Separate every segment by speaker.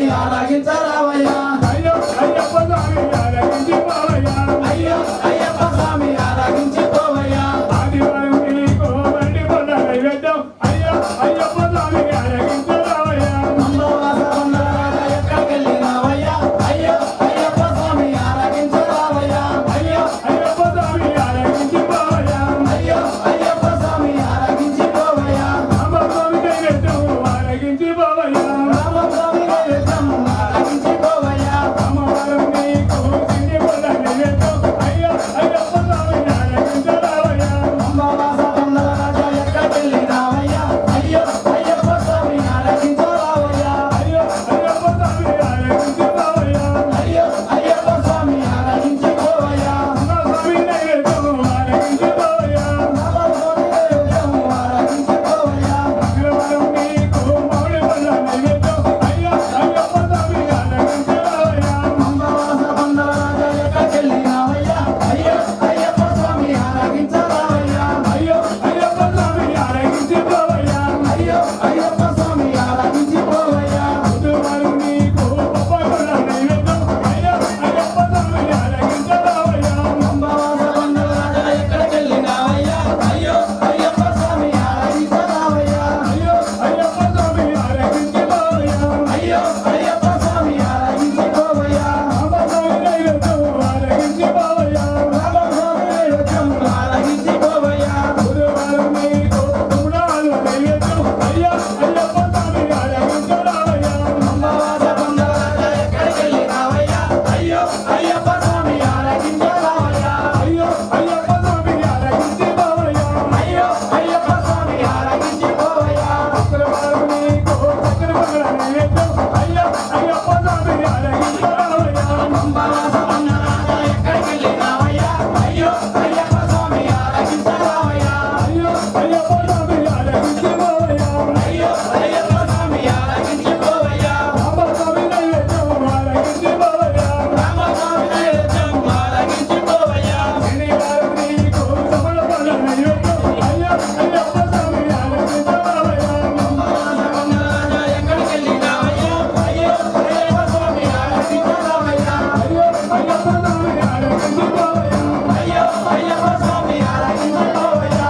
Speaker 1: స్వామి ఆరగించరావయ్యా
Speaker 2: అయ్యో అయ్యప్ప స్వామి ఆరగించి పోవయ్యా
Speaker 1: అయ్యో అయ్యప్ప స్వామి ఆరగించి పోవయ్యా
Speaker 2: ఆదివారం నీకు బండి పొల నైవేద్యం అయ్యో అయ్యప్ప స్వామి ఆరగించరావయ్యా
Speaker 1: మంగళవాస బంగారాజా ఎక్కడికెళ్ళినావయ్యా అయ్యో అయ్యప్ప స్వామి ఆరగించరావయ్యా
Speaker 2: అయ్యో అయ్యప్ప స్వామి ఆరగించి పోవయ్యా
Speaker 1: అయ్యో అయ్యప్ప స్వామి ఆరగించి పోవయ్యా
Speaker 2: రామస్వామి నైవేద్యం ఆరగించి పోవయ్యా
Speaker 1: రామస్వామి నైవేద్యం ఆరగించి పోవయ్యా
Speaker 2: అమ్మవారం నీకు బండి పొల నైవేద్యం అయ్యో అయ్యప్ప స్వామి ఆరగించరావయ్యా
Speaker 1: మంగళవాస బంగారాజా ఎక్కడికెళ్ళినావయ్యా అయ్యో అయ్యప్ప స్వామి ఆరగించరావయ్యా
Speaker 2: అయ్యో అయ్యప్ప స్వామి ఆరగించి పోవయ్యా
Speaker 1: అయ్యో అయ్యప్ప స్వామి ఆరగించి పోవయ్యా
Speaker 2: రామస్వామి నైవేద్యం ఆరగించి పోవయ్యా
Speaker 1: రామస్వామి నైవేద్యం ఆరగించి పోవయ్యా
Speaker 2: మంగళవారం నీకు మౌళి పొల నైవేద్యం అయ్యో అయ్యప్ప స్వామి ఆరగించరావయ్యా
Speaker 1: మంగళవాస బంగారాజా ఎక్కడికెళ్ళినావయ్యా అయ్యో అయ్యప్ప స్వామి ఆరగించరావయ్యా
Speaker 2: అయ్యో అయ్యప్ప స్వామి ఆరగించి పోవయ్యా
Speaker 1: అయ్యో అయ్యప్ప స్వామి ఆరగించి పోవయ్యా
Speaker 2: బుధవారం నీకు పప్పకొండ నైవేద్యం అయ్యో అయ్యప్ప స్వామి ఆరగించరావయ్యా
Speaker 1: మంగళవాస బంగారాజా ఎక్కడికెళ్ళినావయ్యా అయ్యో అయ్యప్ప స్వామి ఆరగించరావయ్యా
Speaker 2: అయ్యో అయ్యప్ప స్వామి ఆరగించి పోవయ్యా
Speaker 1: అయ్యో అయ్యప్ప స్వామి ఆరగించి పోవయ్యా
Speaker 2: రామస్వామి నైవేద్యం ఆరగించి పోవయ్యా
Speaker 1: రామస్వామి నైవేద్యం ఆరగించి పోవయ్యా
Speaker 2: బుధవారం నీకు తుమ్ముడాలు నైవేద్యం అయ్యో అయ్యప్ప స్వామి ఆరగించరావయ్యా
Speaker 1: మంగళవాస బంగారాజా ఎక్కడికెళ్ళినావయ్యా అయ్యో అయ్యప్ప స్వామి ఆరగించరావయ్యా
Speaker 2: అయ్యో అయ్యప్ప స్వామి ఆరగించి పోవయ్యా
Speaker 1: అయ్యో అయ్యప్ప స్వామి ఆరగించి పోవయ్యా
Speaker 2: శుక్రవారం నీకు చక్కెర పొంగల నైవేద్యం అయ్యో అయ్యప్ప స్వామి ఆరగించరావయ్యా
Speaker 1: మంగళవాస బంగారాజా ఎక్కడికెళ్ళినావయ్యా అయ్యో అయ్యప్ప స్వామి ఆరగించరావయ్యా
Speaker 2: అయ్యో అయ్యప్ప స్వామి ఆరగించి పోవయ్యా
Speaker 1: అయ్యో అయ్యప్ప స్వామి ఆరగించి పోవయ్యా
Speaker 2: రామస్వామి నైవేద్యం ఆరగించి పోవయ్యా
Speaker 1: రామస్వామి నైవేద్యం ఆరగించి పోవయ్యా
Speaker 2: శనివారం నీకు తమల పొల నైవేద్యం అయ్యో అయ్యప్ప స్వామి ఆరగించరావయ్యా
Speaker 1: మంగళవాస బంగారాజా ఎక్కడికెళ్ళినావయ్యా అయ్యో అయ్యప్ప స్వామి ఆరగించరావయ్యా
Speaker 2: అయ్యో అయ్యప్ప స్వామి ఆరగించి పోవయ్యా
Speaker 1: అయ్యో అయ్యప్ప స్వామి ఆరగించి పోవయ్యా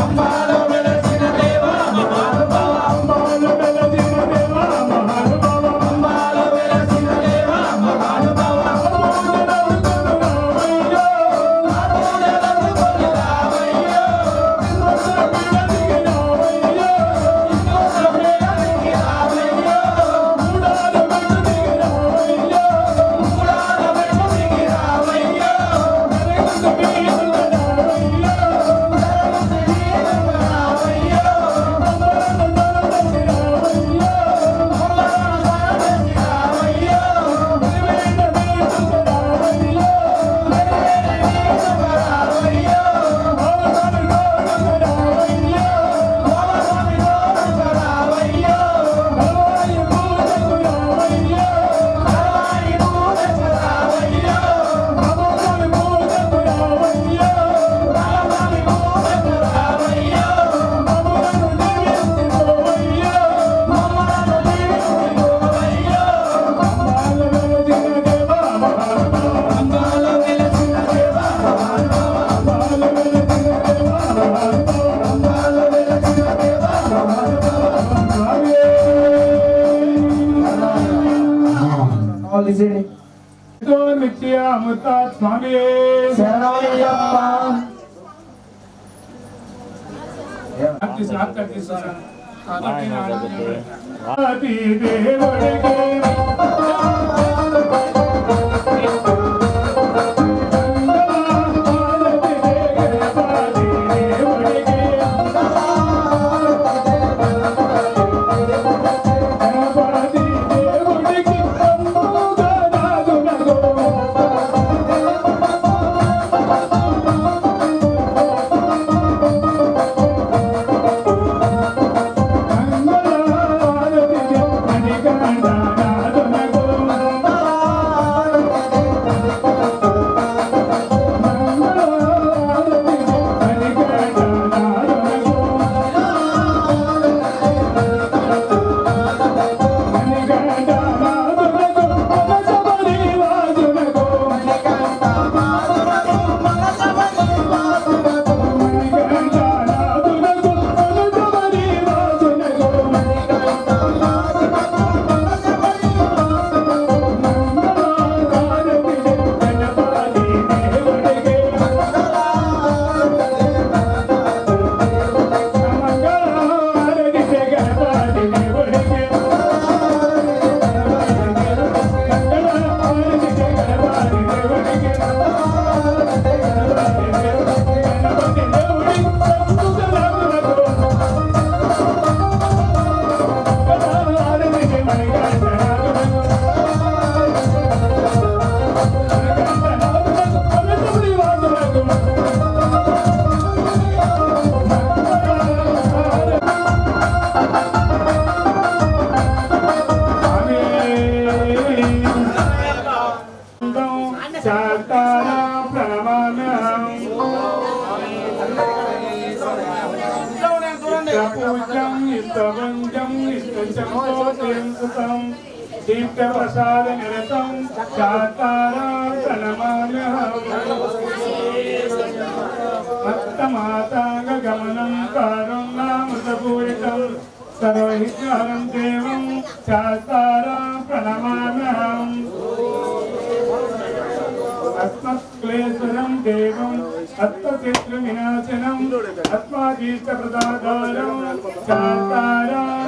Speaker 2: అంబాలో వెలసిన దేవా మహానుభావ
Speaker 1: అంబాలో వెలసిన దేవా మహానుభావ
Speaker 2: అంబాలో వెలసిన దేవా మహానుభావ
Speaker 1: అంబాలో వెలసిన దేవా మహానుభావ
Speaker 2: రామయ్యో రామయ్యో
Speaker 1: ఇంకోసమేనికి రావయ్యో
Speaker 2: మూడాల మెట్టుకి రామయ్యో
Speaker 1: మూడాల మెట్టుకి రావయ్యో
Speaker 2: కరగంట మీద రామయ్యో
Speaker 1: రావయ్యో
Speaker 2: నిత్యామృత స్వామి
Speaker 1: శరణమయ్యప్ప
Speaker 2: అతి దేవుడికి तवंजं निष्कंचं सुतं दीप्तप्रसाद निरतं शातारां प्रणमाम्यहम् मत्तमातांगगमनं कारुण्यामृतपूरितं सर्वहितहरं देवं शातारां प्रणमाम्यहम् अस्मत्क्लेशरं देवम् अत्तचित्रविनाशनम् अस्मादीष्टप्रदातारं शातारां